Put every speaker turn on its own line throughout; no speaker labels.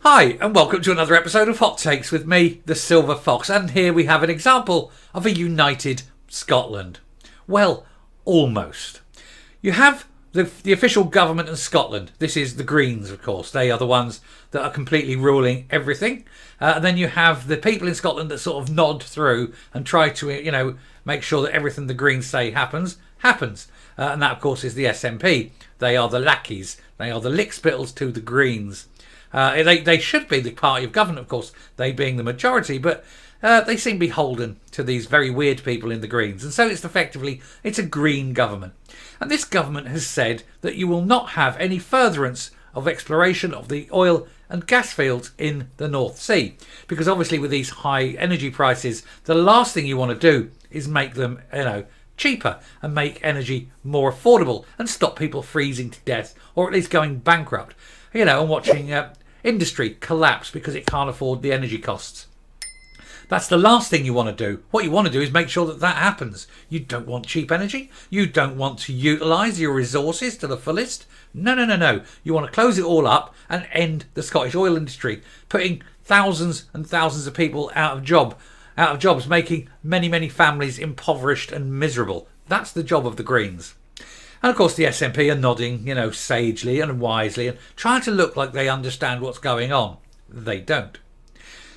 Hi, and welcome to another episode of Hot Takes with me, the Silver Fox. And here we have an example of a united Scotland. Well, almost. You have the official government in Scotland. This is the Greens, of course. They are the ones that are completely ruling everything. And then you have the people in Scotland that sort of nod through and try to, make sure that everything the Greens say happens. And that, of course, is the SNP. They are the lackeys. They are the lickspittles to the Greens. They should be the party of government, of course, they being the majority, but they seem beholden to these very weird people in the Greens. And so it's a Green government. And this government has said that you will not have any furtherance of exploration of the oil and gas fields in the North Sea. Because obviously with these high energy prices, the last thing you want to do is make them, cheaper and make energy more affordable and stop people freezing to death or at least going bankrupt, and watching industry collapse because it can't afford the energy costs. That's the last thing you want to do. What you want to do is make sure that happens. You don't want cheap energy. You don't want to utilise your resources to the fullest. No. You want to close it all up and end the Scottish oil industry, putting thousands and thousands of people out of jobs, making many, many families impoverished and miserable. That's the job of the Greens. And of course the SNP are nodding, sagely and wisely and trying to look like they understand what's going on. They don't.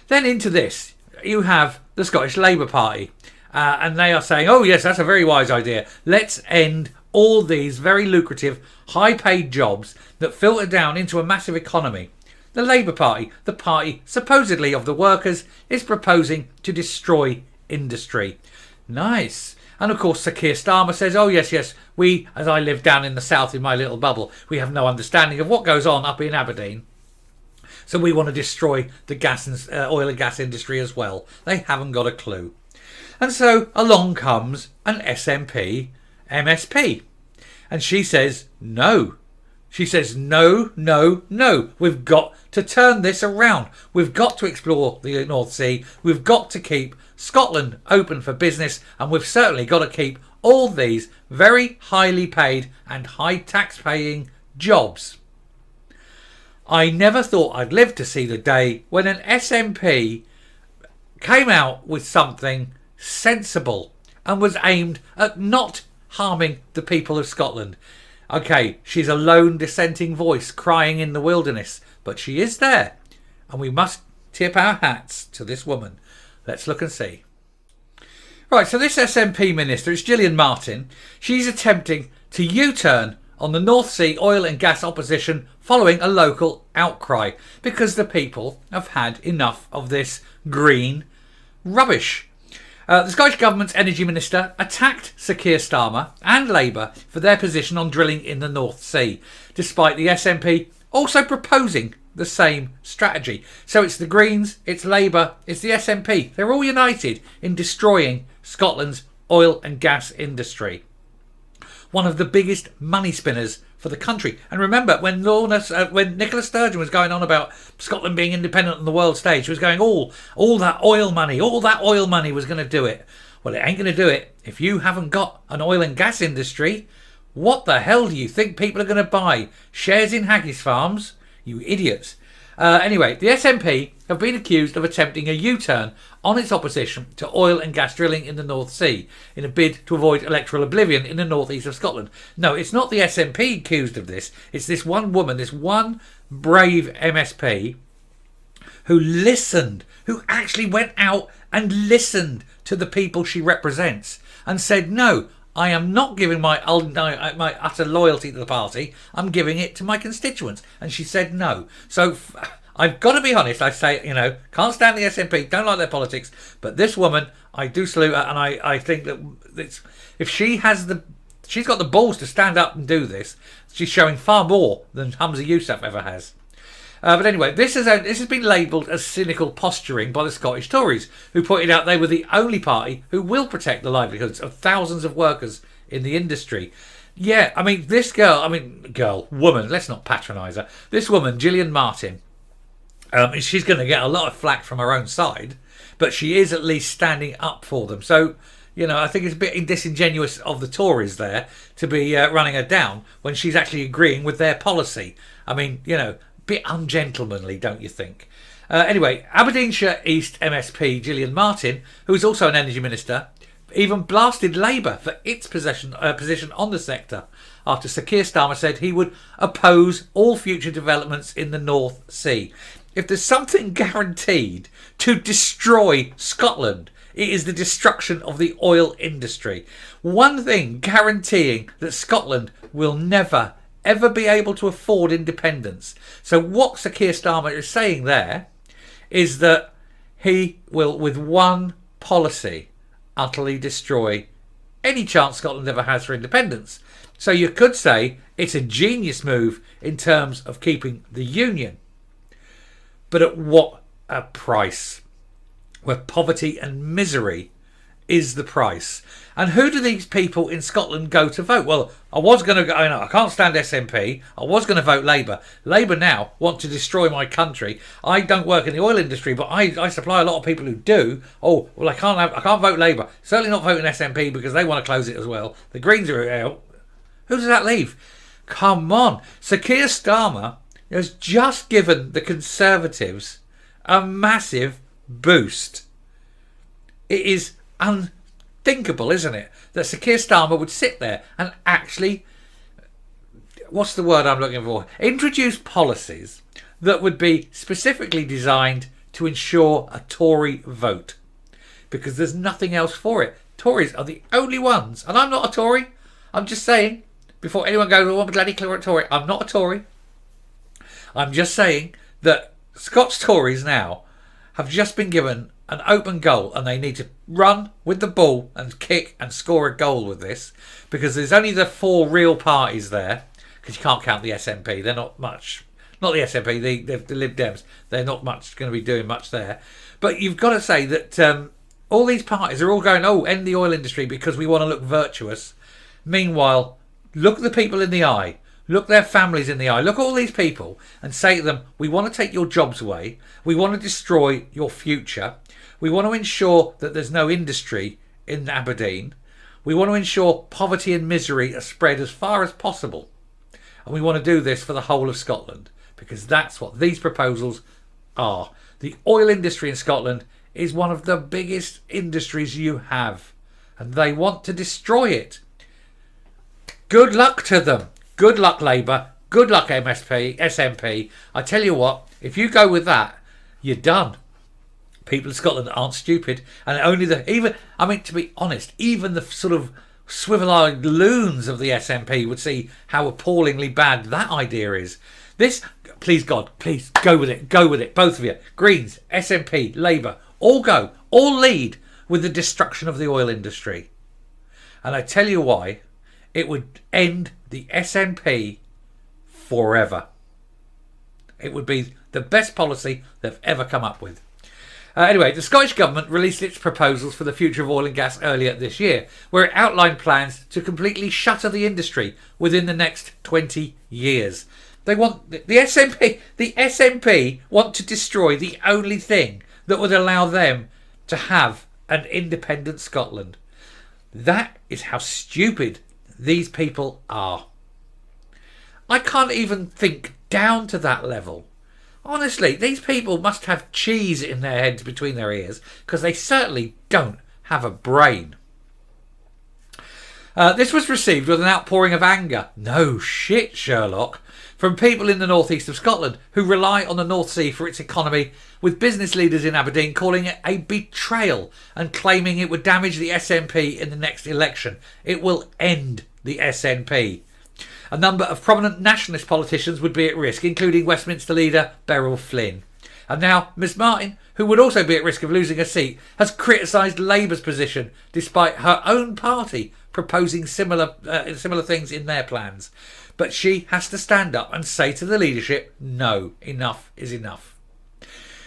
Then into this, you have the Scottish Labour Party. And they are saying, oh yes, that's a very wise idea. Let's end all these very lucrative, high-paid jobs that filter down into a massive economy. The Labour Party, the party supposedly of the workers, is proposing to destroy industry. Nice. And of course Sir Keir Starmer says, oh yes, we, as I live down in the south in my little bubble, we have no understanding of what goes on up in Aberdeen. So we want to destroy the gas and oil and gas industry as well. They haven't got a clue. And so along comes an SNP MSP. And she says, no. She says, no. We've got to turn this around. We've got to explore the North Sea. We've got to keep Scotland open for business. And we've certainly got to keep all these very highly paid and high tax paying jobs. I never thought I'd live to see the day when an SNP came out with something sensible and was aimed at not harming the people of Scotland. Okay, she's a lone dissenting voice crying in the wilderness, but she is there, and we must tip our hats to this woman. Let's look and see. Right, so this SNP minister is Gillian Martin. She's attempting to U-turn on the North Sea oil and gas opposition following a local outcry because the people have had enough of this green rubbish. The Scottish Government's Energy Minister attacked Sir Keir Starmer and Labour for their position on drilling in the North Sea, despite the SNP also proposing the same strategy. So it's the Greens, it's Labour, it's the SNP. They're all united in destroying Scotland's oil and gas industry. One of the biggest money spinners for the country. And remember, when Nicola Sturgeon was going on about Scotland being independent on the world stage, she was going, all that oil money was going to do it. Well, it ain't going to do it if you haven't got an oil and gas industry. What the hell do you think people are going to buy? Shares in haggis farms? You idiots. Anyway, the SNP have been accused of attempting a U-turn on its opposition to oil and gas drilling in the North Sea in a bid to avoid electoral oblivion in the northeast of Scotland. No, it's not the SNP accused of this. It's this one woman, this one brave MSP who actually went out and listened to the people she represents and said, no, I am not giving my utter loyalty to the party. I'm giving it to my constituents. And she said no. So I've got to be honest. I say, can't stand the SNP, don't like their politics. But this woman, I do salute her. And I think that if she's got the balls to stand up and do this, she's showing far more than Humza Yousaf ever has. But anyway, this has been labelled as cynical posturing by the Scottish Tories, who pointed out they were the only party who will protect the livelihoods of thousands of workers in the industry. Yeah, I mean, this woman, let's not patronise her. This woman, Gillian Martin, she's going to get a lot of flack from her own side, but she is at least standing up for them. So, I think it's a bit disingenuous of the Tories there to be running her down when she's actually agreeing with their policy. I mean, Bit ungentlemanly, don't you think? Anyway, Aberdeenshire East MSP Gillian Martin, who is also an energy minister, even blasted Labour for its position on the sector after Sir Keir Starmer said he would oppose all future developments in the North Sea. If there's something guaranteed to destroy Scotland, it is the destruction of the oil industry. One thing guaranteeing that Scotland will never, ever be able to afford independence. So what Sir Keir Starmer is saying there is that he will, with one policy, utterly destroy any chance Scotland ever has for independence. So you could say it's a genius move in terms of keeping the Union. But at what a price? Where poverty and misery is the price. And who do these people in Scotland go to vote? Well, I was going to go, I can't stand SNP. I was going to vote Labour. Labour now want to destroy my country. I don't work in the oil industry, but I supply a lot of people who do. Oh, well, I can't vote Labour. Certainly not voting SNP because they want to close it as well. The Greens are out. Who does that leave? Come on. Sir Keir Starmer has just given the Conservatives a massive boost. It is unthinkable, isn't it, that Sir Keir Starmer would sit there and actually, what's the word I'm looking for, introduce policies that would be specifically designed to ensure a Tory vote, because there's nothing else for it. Tories are the only ones, and I'm not a Tory. I'm just saying, before anyone goes, oh, I'm bloody clear a Tory, I'm not a Tory. I'm just saying that Scots Tories now have just been given an open goal, and they need to run with the ball and kick and score a goal with this, because there's only the four real parties there, because you can't count the SNP. They're not much. Not the SNP, the Lib Dems. They're not much going to be doing much there. But you've got to say that all these parties are all going, oh, end the oil industry because we want to look virtuous. Meanwhile, look the people in the eye. Look their families in the eye. Look all these people and say to them, we want to take your jobs away. We want to destroy your future. We want to ensure that there's no industry in Aberdeen. We want to ensure poverty and misery are spread as far as possible. And we want to do this for the whole of Scotland, because that's what these proposals are. The oil industry in Scotland is one of the biggest industries you have, and they want to destroy it. Good luck to them. Good luck, Labour. Good luck, SNP. I tell you what, if you go with that, you're done. People in Scotland aren't stupid, and to be honest, even the sort of swivel-eyed loons of the SNP would see how appallingly bad that idea is. This, please God, please go with it, both of you. Greens, SNP, Labour, all go, all lead with the destruction of the oil industry. And I tell you why, it would end the SNP forever. It would be the best policy they've ever come up with. Anyway, the Scottish Government released its proposals for the future of oil and gas earlier this year, where it outlined plans to completely shutter the industry within the next 20 years. They want the SNP want to destroy the only thing that would allow them to have an independent Scotland. That is how stupid these people are. I can't even think down to that level. Honestly, these people must have cheese in their heads between their ears, because they certainly don't have a brain. This was received with an outpouring of anger. No shit, Sherlock. From people in the northeast of Scotland who rely on the North Sea for its economy, with business leaders in Aberdeen calling it a betrayal and claiming it would damage the SNP in the next election. It will end the SNP. A number of prominent nationalist politicians would be at risk, including Westminster leader Beryl Flynn. And now Ms Martin, who would also be at risk of losing a seat, has criticised Labour's position despite her own party proposing similar things in their plans. But she has to stand up and say to the leadership, no, enough is enough.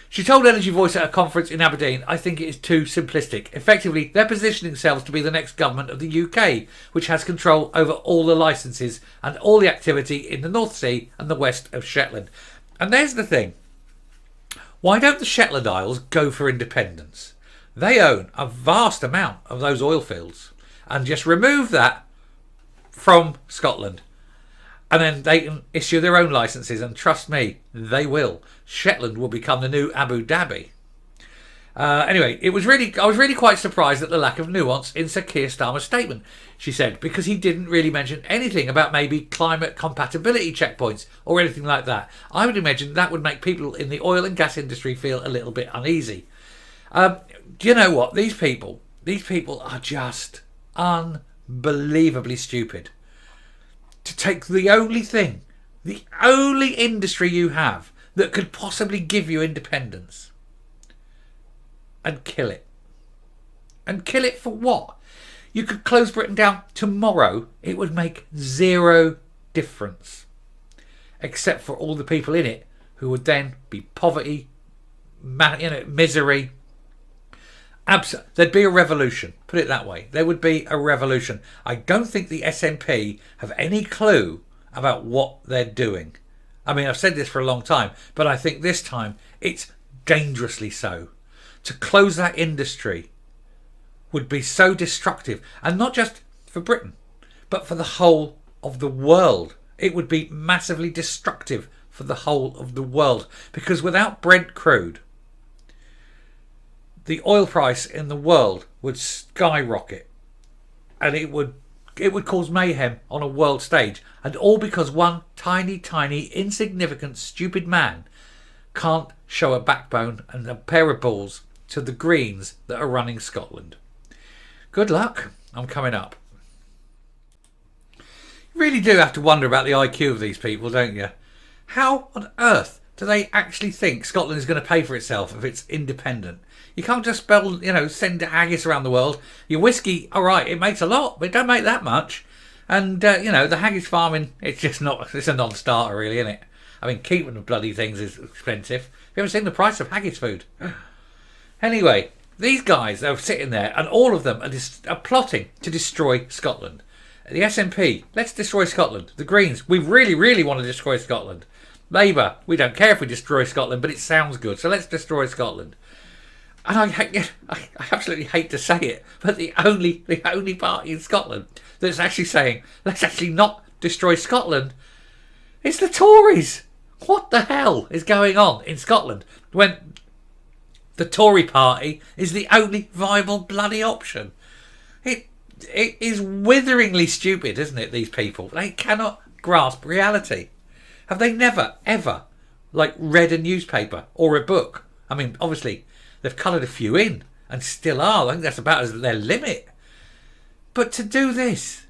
She told Energy Voice at a conference in Aberdeen, I think it is too simplistic. Effectively, they're positioning themselves to be the next government of the UK, which has control over all the licences and all the activity in the North Sea and the west of Shetland. And there's the thing. Why don't the Shetland Isles go for independence? They own a vast amount of those oil fields. And just remove that from Scotland. And then they can issue their own licenses, and trust me, they will. Shetland will become the new Abu Dhabi. Anyway, I was really quite surprised at the lack of nuance in Sir Keir Starmer's statement, she said, because he didn't really mention anything about maybe climate compatibility checkpoints or anything like that. I would imagine that would make people in the oil and gas industry feel a little bit uneasy. Do you know what? These people are just unbelievably stupid. To take the only industry you have that could possibly give you independence and kill it. And kill it for what? You could close Britain down tomorrow. It would make zero difference. Except for all the people in it who would then be poverty, misery. There'd be a revolution. Put it that way. There would be a revolution. I don't think the SNP have any clue about what they're doing. I mean, I've said this for a long time, but I think this time it's dangerously so. To close that industry would be so destructive, and not just for Britain, but for the whole of the world. It would be massively destructive for the whole of the world, because without Brent crude, the oil price in the world would skyrocket, and it would cause mayhem on a world stage, and all because one tiny, insignificant, stupid man can't show a backbone and a pair of balls to the Greens that are running Scotland. Good luck. I'm coming up. You really do have to wonder about the IQ of these people, don't you? How on earth do they actually think Scotland is going to pay for itself if it's independent? You can't just send haggis around the world. Your whiskey, all right, it makes a lot, but it don't make that much. And, the haggis farming, it's a non-starter really, isn't it? I mean, keeping the bloody things is expensive. Have you ever seen the price of haggis food? Anyway, these guys are sitting there, and all of them are plotting to destroy Scotland. The SNP, let's destroy Scotland. The Greens, we really want to destroy Scotland. Labour, we don't care if we destroy Scotland, but it sounds good, so let's destroy Scotland. And I absolutely hate to say it, but the only party in Scotland that's actually saying, let's actually not destroy Scotland, is the Tories. What the hell is going on in Scotland when the Tory party is the only viable bloody option? It is witheringly stupid, isn't it, these people? They cannot grasp reality. Have they never, ever, read a newspaper or a book? I mean, obviously, they've coloured a few in and still are. I think that's about their limit. But to do this,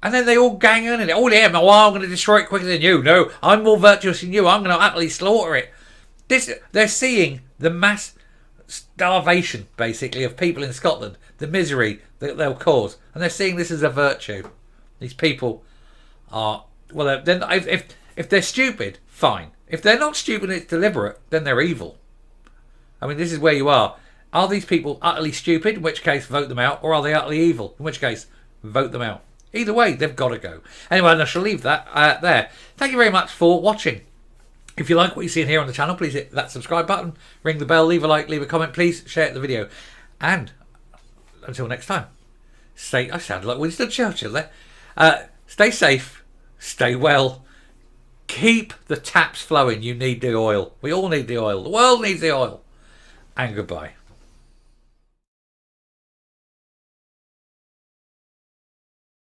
and then they all gang on it. Oh, yeah, I'm going to destroy it quicker than you. No, I'm more virtuous than you. I'm going to utterly slaughter it. They're seeing the mass starvation, basically, of people in Scotland, the misery that they'll cause, and they're seeing this as a virtue. These people are, well, then if they're stupid, fine. If they're not stupid and it's deliberate, then they're evil. I mean, this is where you are. Are these people utterly stupid, in which case vote them out, or are they utterly evil, in which case vote them out? Either way, they've got to go. Anyway, I shall leave that there. Thank you very much for watching. If you like what you see here on the channel, please hit that subscribe button, ring the bell, leave a like, leave a comment, please share the video. And until next time, I sounded like Winston Churchill there. Stay safe, stay well, keep the taps flowing. You need the oil. We all need the oil. The world needs the oil. And goodbye.